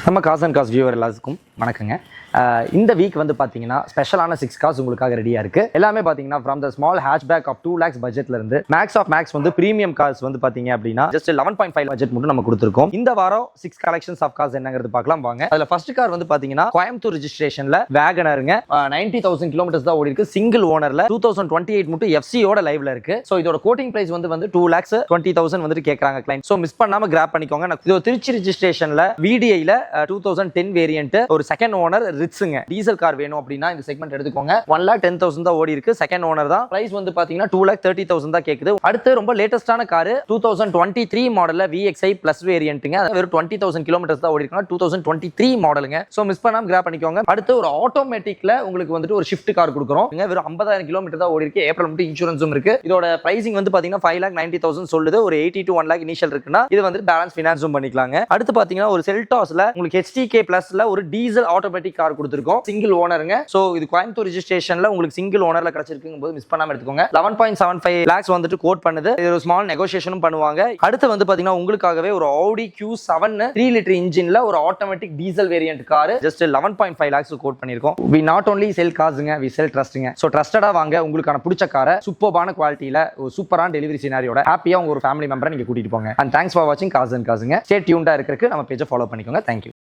நம்ம cause and cos viewer எல்லாத்துக்கும் வணக்கங்க. இந்த வீக் வந்து பார்த்தீங்கன்னா ஸ்பெஷலான 6 கார்ஸ் உங்களுக்காக ரெடியாக இருக்கு. எல்லாமே பார்த்தீங்கன்னா from the small hatchback of 2 lakhs பட்ஜெட்ல இருந்து மேக்ஸ் ஆஃப் மேக்ஸ் வந்து பிரீமியம் கார்ஸ் வந்து பார்த்தீங்க அப்படின்னா ஜஸ்ட் 11.5 பட்ஜெட் மட்டும் நம்ம கொடுத்துருக்கோம். இந்த வாரம் 6 கலெக்ஷன்ஸ் ஆஃப் கார்ஸ் என்னங்கிறது பார்க்கலாம் வாங்க. அதில் ஃபர்ஸ்ட் கார் வந்து பார்த்தீங்கன்னா கோயம்புத்தூர் ரெஜிஸ்ட்ரேஷன்ல வேகனருங்க. 90,000 கிலோமீட்டர்ஸ் தான் ஓடி இருக்கு. சிங்கிள் ஓனர்ல 2028 மட்டும் எஃப்சியோட லைவ்ல இருக்கு. ஸோ இதோட கோட்டிங் பிரைஸ் வந்து 2,20,000 வந்துட்டு கேட்கறாங்க கிளைண்ட். ஸோ மிஸ் பண்ணாம கிராப் பண்ணிக்கோங்க. இது திருச்சி ரெஜிஸ்ட்ரேஷன்ல VDI 2010 வேரியன்ட் ஒரு செகண்ட் ஓனர் ரிட்ஸுங்க. டீசல் கார் வேணும் அப்படின்னா இந்த செக்மெண்ட் எடுத்துக்கோங்க. 1,10,000 தான் ஓடி இருக்கு. செகண்ட் ஓனர் தான். பிரைஸ் வந்து பாத்தீங்கன்னா 2,30,000 தான் கேக்குது. அடுத்து ரொம்ப லேட்டஸ்டான கார் 2023 மாடல்ல VXI பிளஸ் வேரியன்ட்ங்க. வெறும் 20,000 கிலோமீட்டர்ஸ் தான் ஓடி இருக்கு. 2023 மாடலுங்க. சோ மிஸ் பண்ணாம கிராப் பண்ணிக்கோங்க. அடுத்து ஒரு ஆட்டோமேட்டிக்ல உங்களுக்கு வந்துட்டு ஒரு ஷிஃப்ட் கார் கொடுக்குறோம். வெறும் 50,000 கிலோமீட்டர் தான் ஓடி இருக்கு. ஏப்ரல் மட்டும் இன்சூரன்ஸும் இருக்கு. இதோட பிரைசிங் வந்து பாத்தீங்கன்னா 5,90,000 சொல்லுது. ஒரு 80 to 1 lakh இனிஷியல் இருக்குன்னா இது வந்து பேலன்ஸ் ஃபினான்ஸும் பண்ணிக்கலாங்க. அடுத்து பாத்தீங்கன்னா ஒரு செல்டாஸ்ல உங்களுக்கு HTK பிளஸ்ல ஒரு டீசல் ஆட்டோமேட்டிக் கார் கொடுத்துருக்கோம். சிங்கிள் ஓனருங்க. சோ இது கோயம்புத்தூர் ரெஜிஸ்ட்ரேஷன்ல உங்களுக்கு சிங்கிள் ஓனர்ல கிடைச்சிருக்கும் போது மிஸ் பண்ணாம எடுத்துக்கோங்க. 11.75 lakhs வந்துட்டு கோட் பண்ணுது. இது ஒரு ஸ்மால் நெகோசியேஷனும் பண்ணுவாங்க. அடுத்து வந்து பாத்தீங்கன்னா உங்களுக்காகவே ஒரு Audi Q7 3 லிட்டர் இன்ஜின்ல ஒரு automatic diesel variant car just 11.5 lakhs quote பண்ணிருக்கோம். we not only sell கார்ஸ்ங்க, we sell trustங்க. சோ ட்ரஸ்டடா வாங்க. உங்களுக்கான பிடிச்ச காரை சூப்பர்பான குவாலிட்டியில ஒரு சூப்பரான டெலிவரி சினாரியோட ஹாப்பியா உங்க ஒரு ஃபேமிலி மெம்பரை நீங்க கூட்டிட்டு போங்க. and thanks for watching cars and காசுங்க. ஸ்டே டியூன்டா இருக்கிறதுக்கு நம்ம பேஜை ஃபாலோ பண்ணிக்கோங்க. Thank you.